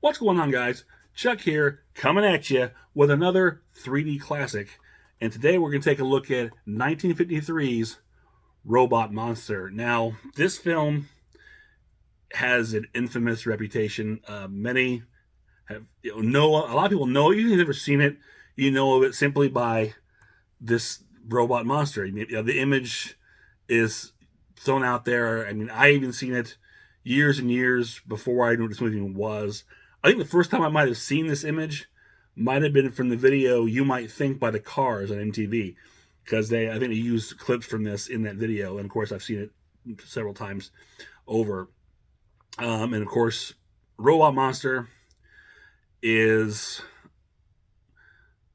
What's going on, guys? Chuck here, coming at you with another 3D classic. And today we're going to take a look at 1953's Robot Monster. Now, this film has an infamous reputation. Many have a lot of people know it. Even if you've never seen it, you know of it simply by this robot monster. The image is thrown out there. I mean, I even seen it years and years before I knew what this movie even was. I think the first time I might have seen this image might have been from the video "You Might Think" by the Cars on MTV, because I think they used clips from this in that video, and of course I've seen it several times over. And of course, Robot Monster is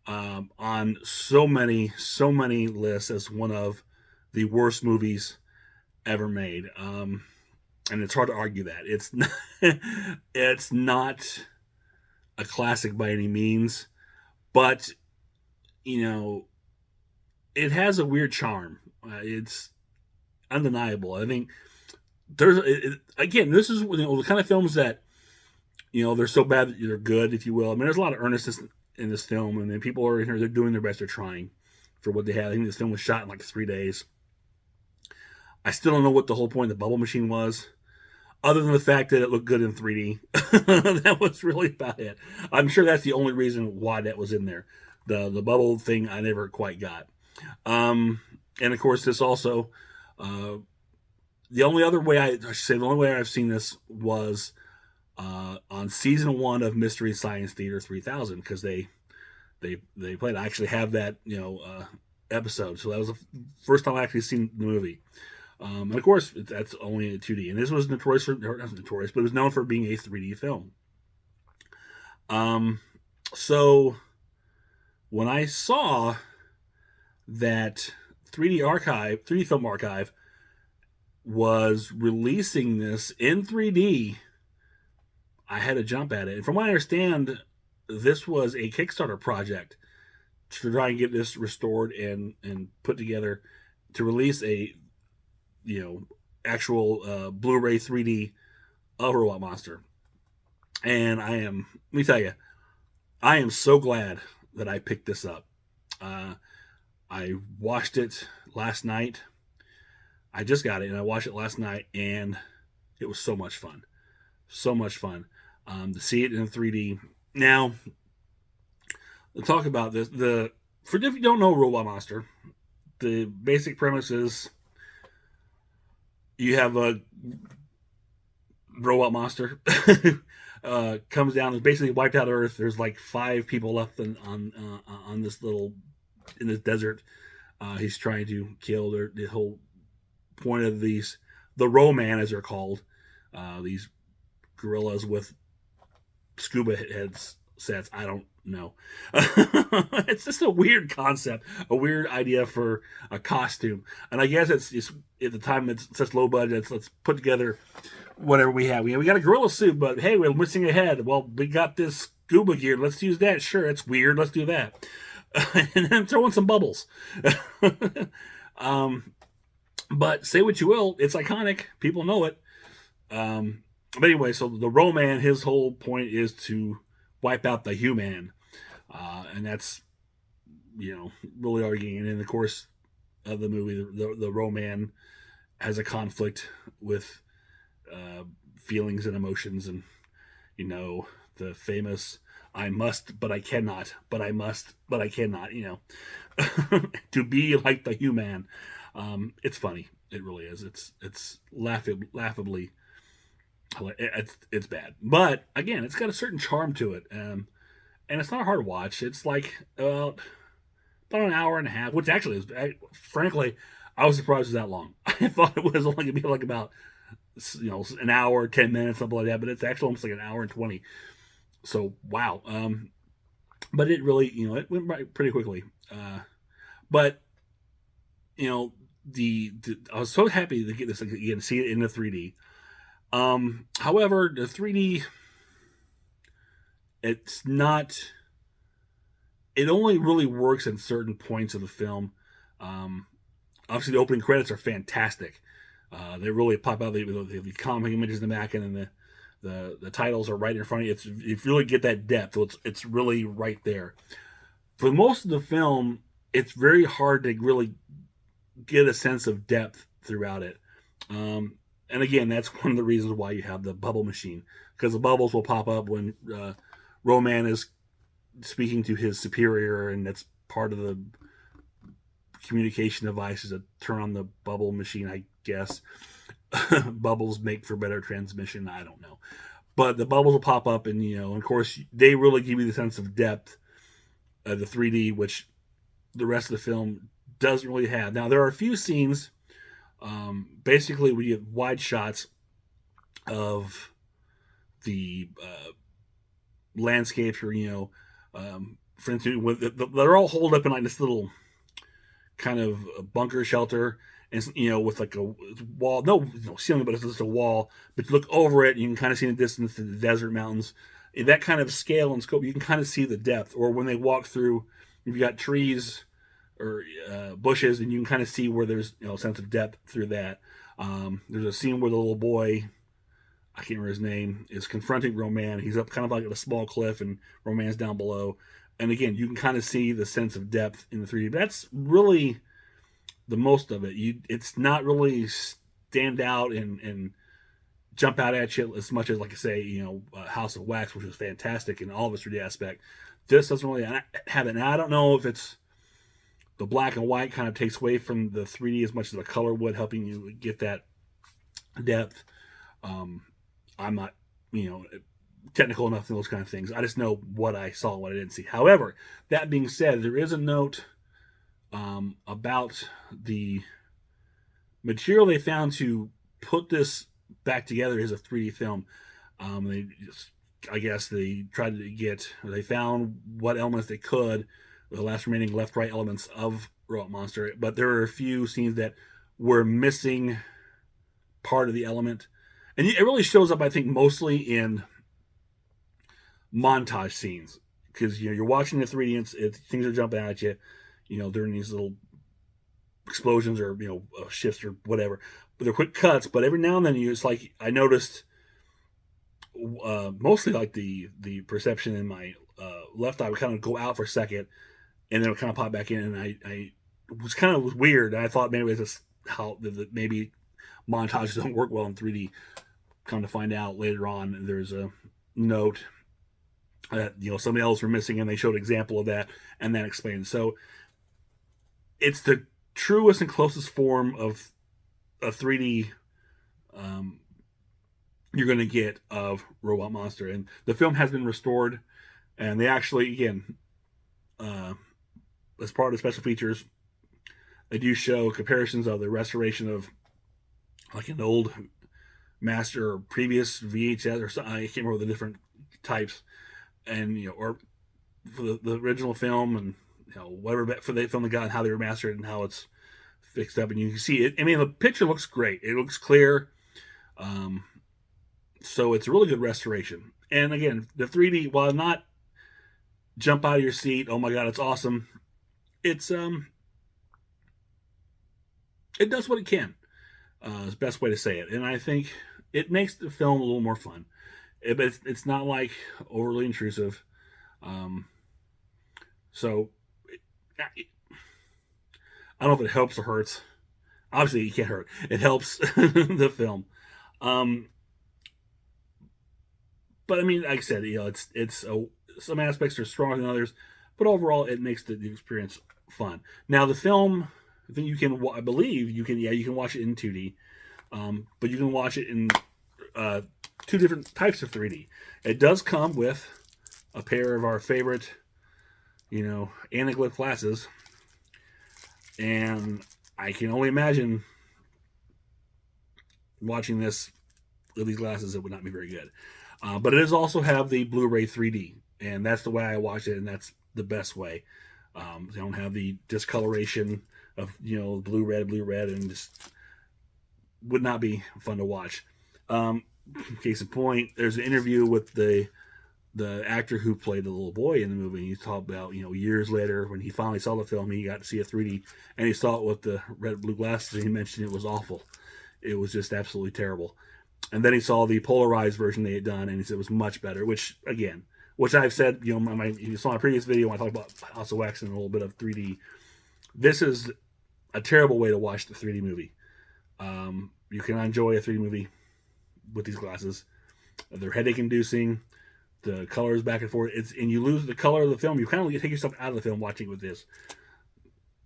on so many lists as one of the worst movies ever made. And it's hard to argue that it's not, it's not a classic by any means, but it has a weird charm. It's undeniable. I think again, this is the kind of films that they're so bad that they're good, if you will. I mean, there's a lot of earnestness in this film, and then people are in here, they're doing their best, they're trying for what they have. I think this film was shot in like 3 days. I still don't know what the whole point of the bubble machine was, other than the fact that it looked good in 3D. That was really about it. I'm sure that's the only reason why that was in there. The bubble thing I never quite got. And of course, this also, the only way I've seen this was on season 1 of Mystery Science Theater 3000, because they played. I actually have that episode, so that was the first time I actually seen the movie. And of course, that's only in 2D, and this was not notorious, but it was known for being a 3D film. So when I saw that 3D Film Archive was releasing this in 3D, I had to jump at it. And from what I understand, this was a Kickstarter project to try and get this restored and put together to release a actual Blu-ray 3D of Robot Monster. And let me tell you, I am so glad that I picked this up. I watched it last night. I just got it, and I watched it last night, and it was so much fun. So much fun to see it in 3D. Now, to talk about this, for if you don't know Robot Monster, the basic premise is you have a robot monster comes down and basically wiped out Earth. There's like 5 people left on this in this desert. He's trying to kill the whole point of the Ro-Man, as they're called, these gorillas with scuba headsets. I don't know. It's just a weird concept, a weird idea for a costume. And I guess it's at the time it's such low budget. Let's put together whatever we have. We got a gorilla suit, but hey, we're missing a head. Well, we got this scuba gear. Let's use that. Sure, it's weird. Let's do that. And then throw in some bubbles. But say what you will, it's iconic. People know it. But anyway, so the Ro-Man, his whole point is to wipe out the human. And that's, really arguing. And in the course of the movie, the Ro-Man has a conflict with feelings and emotions, and, the famous "I must, but I cannot, but I must, but I cannot," to be like the human. It's funny. It really is. It's laughably. It's bad, but again, it's got a certain charm to it, and it's not hard to watch. It's like about an hour and a half, which actually is, frankly, I was surprised it was that long. I thought it was only going to be like about an hour, 10 minutes, something like that, but it's actually almost like an hour and 20. So wow. But it really, it went by pretty quickly. But I was so happy to get this again, see it in the 3D. However, the 3D, it only really works in certain points of the film. Obviously, the opening credits are fantastic. They really pop out the comic images in the back, and then The titles are right in front of you. It's if you really get that depth, so it's really right there. For most of the film, it's very hard to really get a sense of depth throughout it. And again, that's one of the reasons why you have the bubble machine, because the bubbles will pop up when Roman is speaking to his superior, and that's part of the communication devices that turn on the bubble machine, I guess. Bubbles make for better transmission. I don't know, but the bubbles will pop up, and of course, they really give you the sense of depth of the 3D, which the rest of the film doesn't really have. Now, there are a few scenes, basically, we get wide shots of the landscapes, or for instance, they're all holed up in like this little kind of bunker shelter, and with like a wall, no ceiling, but it's just a wall. But you look over it, and you can kind of see in the distance the desert mountains. In that kind of scale and scope, you can kind of see the depth. Or when they walk through, you've got trees or bushes, and you can kind of see where there's a sense of depth through that. There's a scene where the little boy, I can't remember his name, is confronting Roman. He's up kind of like at a small cliff, and Roman's down below. And again, you can kind of see the sense of depth in the 3D. That's really the most of it. It's not really stand out and jump out at you as much as, like I say, House of Wax, which was fantastic in all of its 3D aspect. This doesn't really have it. Now, I don't know if it's the black and white kind of takes away from the 3D as much as the color would, helping you get that depth. I'm not, technical enough in those kind of things. I just know what I saw, what I didn't see. However, that being said, there is a note about the material they found to put this back together as a 3D film. I guess they tried to they found what elements they could, the last remaining left-right elements of Robot Monster, but there are a few scenes that were missing part of the element. And it really shows up, I think, mostly in montage scenes, because you're watching the 3D and things are jumping at you, during these little explosions or shifts or whatever. But they're quick cuts. But every now and then, it's like I noticed, mostly like the perception in my left eye would kind of go out for a second, and then it would kind of pop back in, and I was kind of weird. I thought maybe it's just how maybe montages don't work well in 3D. Come to find out later on, there's a note that somebody else were missing, and they showed an example of that, and that explained. So it's the truest and closest form of a 3D you're going to get of Robot Monster, and the film has been restored, and they actually, again, as part of the special features, they do show comparisons of the restoration of like an old master or previous VHS or something. I can't remember the different types, and or for the original film, and whatever for the film they got, and how they were mastered and how it's fixed up, and you can see it. I mean, the picture looks great. It looks clear. So it's a really good restoration. And again, the 3D, while not jump out of your seat, oh my god, it's awesome. It's it does what it can. Is the best way to say it, and I think it makes the film a little more fun. But it's not like overly intrusive. So I don't know if it helps or hurts. Obviously, it can't hurt. It helps the film. But I mean, like I said, some aspects are stronger than others, but overall, it makes the experience fun. Now, the film, I think I believe you can watch it in 2D, but you can watch it in two different types of 3D. It does come with a pair of our favorite, anaglyph glasses, and I can only imagine watching this with these glasses, it would not be very good. But it does also have the Blu-ray 3D, and that's the way I watch it, and that's the best way. They don't have the discoloration of blue red, and just would not be fun to watch. Case in point, there's an interview with the actor who played the little boy in the movie. He talked about years later when he finally saw the film, he got to see a 3D, and he saw it with the red blue glasses, and he mentioned it was awful. It was just absolutely terrible. And then he saw the polarized version they had done, and he said it was much better. Which again, which I've said, you know, you saw my previous video when I talked about House of Wax and a little bit of 3D. This is a terrible way to watch the 3D movie. You cannot enjoy a 3D movie with these glasses. They're headache-inducing. The colors back and forth. And you lose the color of the film. You kind of take yourself out of the film watching with this.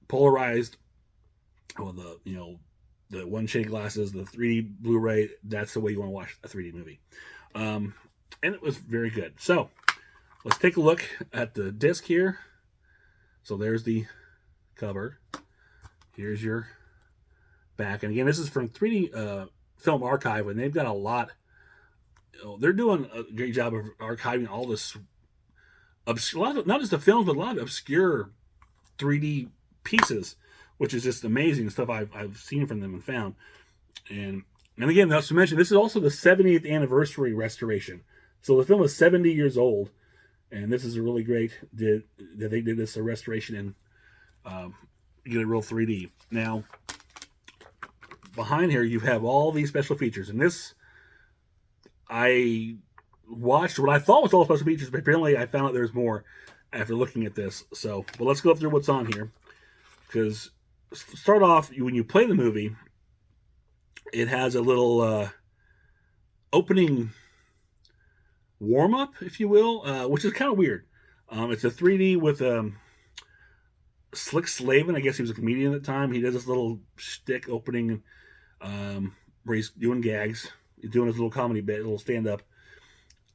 Polarized, or the one shade glasses, the 3D Blu-ray. That's the way you want to watch a 3D movie. And it was very good. So let's take a look at the disc here. So there's the cover. Here's your back. And again, this is from 3D Film Archive, and they've got a lot. They're doing a great job of archiving all this, not just the films, but a lot of obscure 3D pieces, which is just amazing stuff I've seen from them and found. And again, that's to mention, this is also the 70th anniversary restoration. So the film is 70 years old, and this is a really great that they did this restoration and get it real 3D. Now, behind here, you have all these special features, and this, I watched what I thought was all special features, but apparently I found out there's more after looking at this. So, but let's go through what's on here. Because start off, when you play the movie, it has a little opening warm-up, if you will, which is kind of weird. It's a 3D with Slick Slavin. I guess he was a comedian at the time. He does this little shtick opening where he's doing gags. He's doing his little comedy bit, a little stand-up.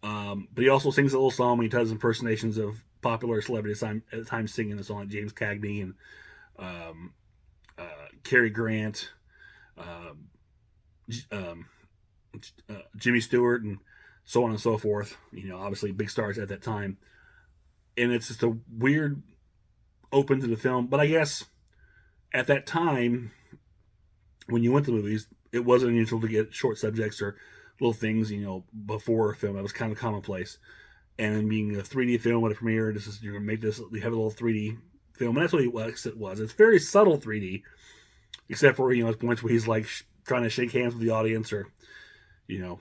But he also sings a little song. He does impersonations of popular celebrities at the time singing the song, like James Cagney and Cary Grant, Jimmy Stewart, and so on and so forth. You know, obviously big stars at that time. And it's just a weird open to the film. But I guess at that time, when you went to the movies, it wasn't unusual to get short subjects or little things, you know, before a film. It was kind of commonplace. And being a 3D film with a premiere, you're going to make this, you have a little 3D film. And that's what it was. It's very subtle 3D, except for, you know, points where he's like trying to shake hands with the audience or, you know,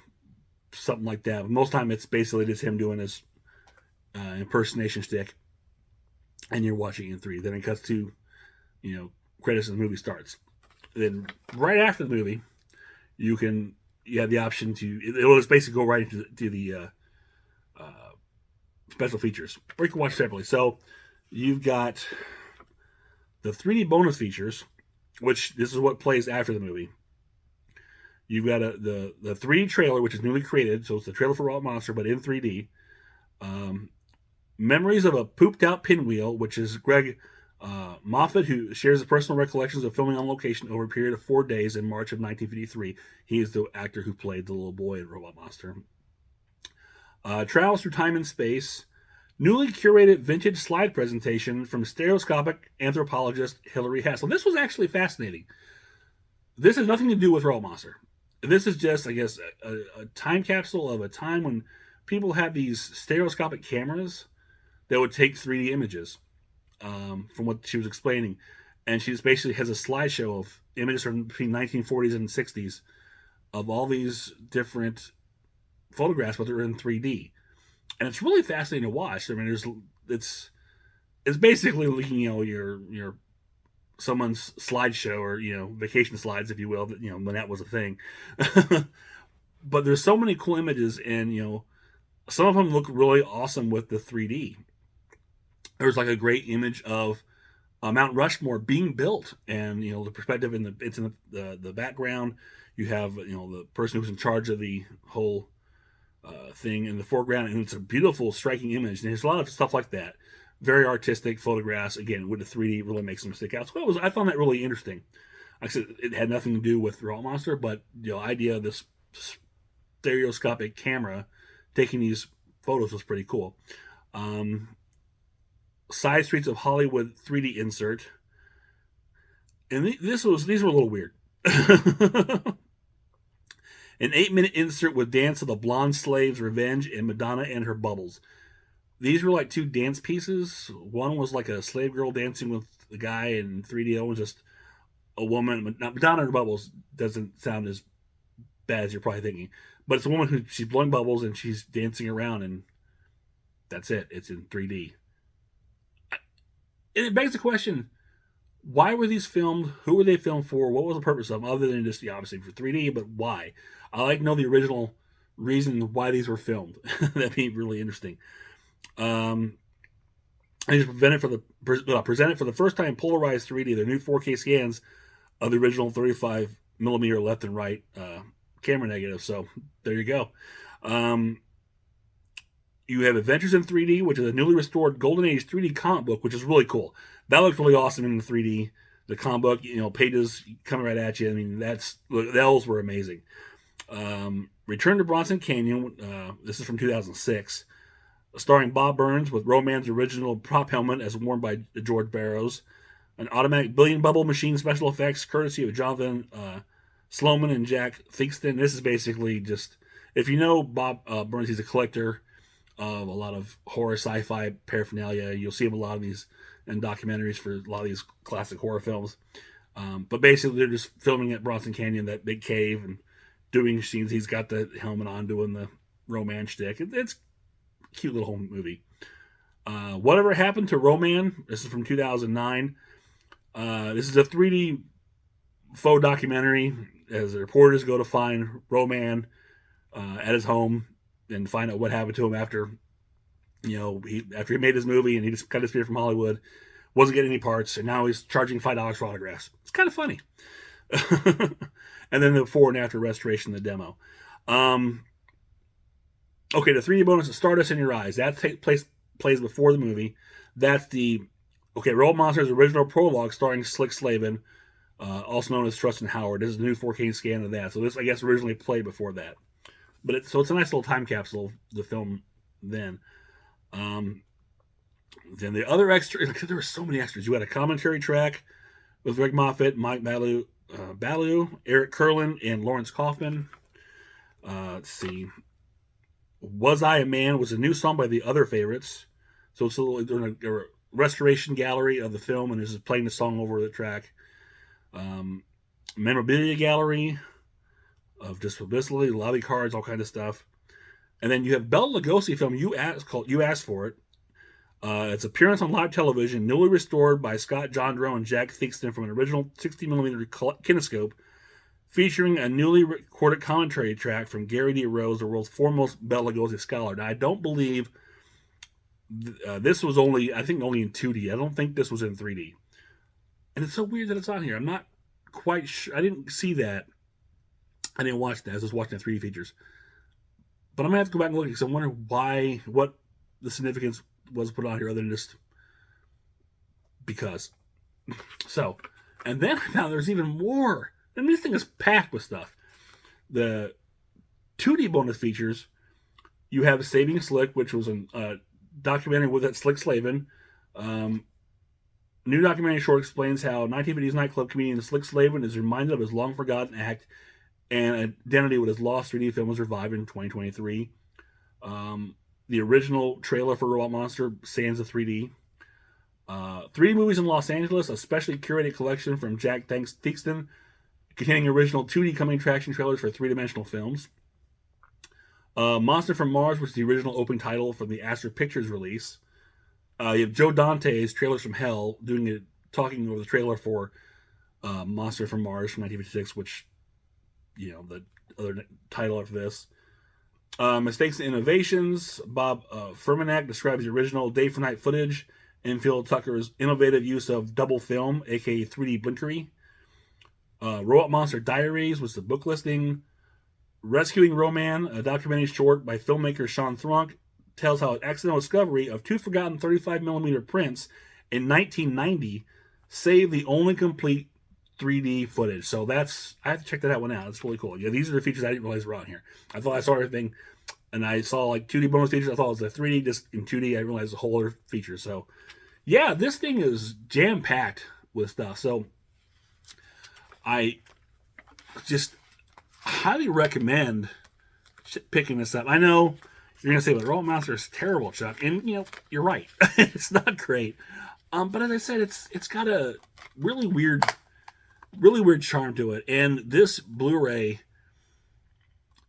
something like that. But most of the time, it's basically just him doing his impersonation shtick, and you're watching it in 3D. Then it cuts to, you know, credits and the movie starts. Then right after the movie, you have the option to, it will just basically go right into the special features, or you can watch separately. So you've got the 3D bonus features, which this is what plays after the movie. You've got the 3D trailer, which is newly created, so it's the trailer for Raw Monster, but in 3D. Memories of a Pooped Out Pinwheel, which is Greg Moffat, who shares the personal recollections of filming on location over a period of 4 days in March of 1953. He is the actor who played the little boy in Robot Monster. Travels through time and space. Newly curated vintage slide presentation from stereoscopic anthropologist Hilary Hassel. This was actually fascinating. This has nothing to do with Robot Monster. This is just, I guess, a time capsule of a time when people had these stereoscopic cameras that would take 3D images. From what she was explaining, and she just basically has a slideshow of images from between 1940s and 60s of all these different photographs, but they're in 3D, and it's really fascinating to watch. I mean, it's basically, you know, your someone's slideshow, or, you know, vacation slides, if you will, you know, when that was a thing. But there's so many cool images, and, you know, some of them look really awesome with the 3D. There's like a great image of Mount Rushmore being built, and, you know, the perspective it's in the background. You have, you know, the person who's in charge of the whole thing in the foreground, and it's a beautiful, striking image. And there's a lot of stuff like that, very artistic photographs. Again, with the 3D, really makes them stick out. So I found that really interesting. Like I said, it had nothing to do with Raw Monster, but the idea of this stereoscopic camera taking these photos was pretty cool. Side Streets of Hollywood 3D insert, and these were a little weird. An 8-minute insert with Dance of the Blonde Slave's Revenge and Madonna and Her Bubbles. These were like two dance pieces. One was like a slave girl dancing with the guy in 3D. It was just a woman. Madonna and Her Bubbles doesn't sound as bad as you're probably thinking. But it's a woman who she's blowing bubbles and she's dancing around, and that's it. It's in 3D. And it begs the question: why were these filmed? Who were they filmed for? What was the purpose of them, other than just obviously for 3D? But why? I like to know the original reason why these were filmed. That'd be really interesting. I just presented for the first time polarized 3D, their new 4K scans of the original 35 millimeter left and right camera negative. So there you go. You have Adventures in 3D, which is a newly restored Golden Age 3D comic book, which is really cool. That looks really awesome in the 3D. The comic book, pages coming right at you. I mean, those were amazing. Return to Bronson Canyon. This is from 2006. Starring Bob Burns with Roman's original prop helmet as worn by George Barrows. An automatic billion bubble machine special effects courtesy of Jonathan Sloman and Jack Theakston. This is basically just, if you know Bob Burns, he's a collector of a lot of horror sci-fi paraphernalia. You'll see him a lot of these in documentaries for a lot of these classic horror films. But basically, they're just filming at Bronson Canyon, that big cave, and doing scenes. He's got the helmet on, doing the romance shtick. It's a cute little home movie. Whatever Happened to Roman? This is from 2009. This is a 3D faux documentary as the reporters go to find Roman at his home and find out what happened to him after he made his movie and he just got disappeared from Hollywood, wasn't getting any parts, and now he's charging $5 for autographs. It's kind of funny. And then the before and after restoration, the demo. Okay, the 3D bonus is Stardust in Your Eyes. That plays before the movie. That's the Robot Monsters original prologue starring Slick Slavin, also known as Trustin Howard. This is the new 4K scan of that. So this, I guess, originally played before that. But it's a nice little time capsule of the film then. Then the other extras, there were so many extras. You had a commentary track with Greg Moffat, Mike Ballou, Eric Kurland, and Lawrence Kaufman. Let's see. Was I a Man was a new song by the Other Favorites. So it's a restoration gallery of the film, and this is playing the song over the track. Memorabilia gallery of just publicity, lobby cards, all kind of stuff. And then you have Bela Lugosi film You Asked For It. Its appearance on live television, newly restored by Scott Jondro and Jack Theakston from an original 60mm kinescope, featuring a newly recorded commentary track from Gary D. Rose, the world's foremost Bela Lugosi scholar. Now, I don't believe this was only in 2D. I don't think this was in 3D. And it's so weird that it's on here. I'm not quite sure. I didn't see that. I didn't watch that. I was just watching the 3D features. But I'm going to have to go back and look because I wonder what the significance was put on here other than just because. So, and then I found there's even more. And this thing is packed with stuff. The 2D bonus features, you have Saving Slick, which was a documentary with that Slick Slavin. New documentary short explains how 1950s nightclub comedian Slick Slavin is reminded of his long-forgotten act and identity with his lost 3D film was revived in 2023. The original trailer for Robot Monster, Sands of 3D. 3D movies in Los Angeles, a specially curated collection from Jack Theakston, containing original 2D coming attraction trailers for three-dimensional films. Monster from Mars, which is the original opening title from the Astor Pictures release. You have Joe Dante's Trailers from Hell, talking over the trailer for Monster from Mars from 1956, which, the other title of this. Mistakes and Innovations. Bob Furmanek describes the original Day for Night footage and Phil Tucker's innovative use of double film, aka 3D blinkery. Robot Monster Diaries was the book listing. Rescuing Roman, a documentary short by filmmaker Sean Thrunk, tells how an accidental discovery of two forgotten 35mm prints in 1990 saved the only complete 3D footage. So I have to check that one out. It's really cool. Yeah, these are the features I didn't realize were on here. I thought I saw everything, and I saw like 2D bonus features. I thought it was the 3D, just in 2D. I didn't realize the whole other feature. So, yeah, this thing is jam-packed with stuff. So, I just highly recommend picking this up. I know you're going to say, but Robot Monster is terrible, Chuck. And, you're right. It's not great. But as I said, it's got a really weird charm to it. And this Blu-ray,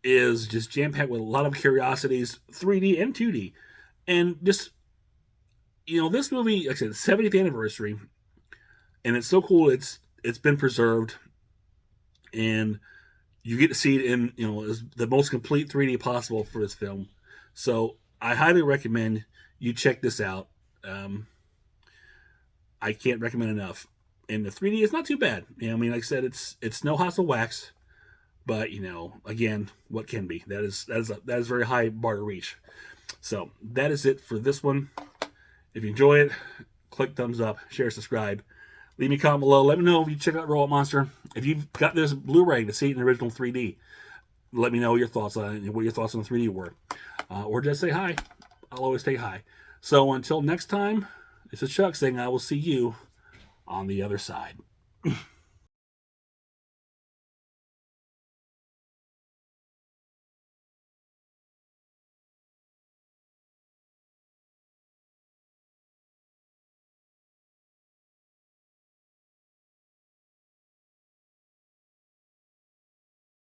is just jam packed with a lot of curiosities, 3D and 2D, and just this movie, like I said, 70th anniversary, and it's so cool. It's been preserved, and you get to see it in the most complete 3D possible for this film. So I highly recommend you check this out. I can't recommend enough. And the 3D is not too bad. I mean, like I said, it's no hassle wax, but again, what can be? That is very high bar to reach. So that is it for this one. If you enjoy it, click thumbs up, share, subscribe. Leave me a comment below. Let me know if you check out Robot Monster. If you've got this Blu-ray to see it in the original 3D, let me know your thoughts on it and what your thoughts on the 3D were. Or just say hi. I'll always say hi. So until next time, this is Chuck saying I will see you on the other side.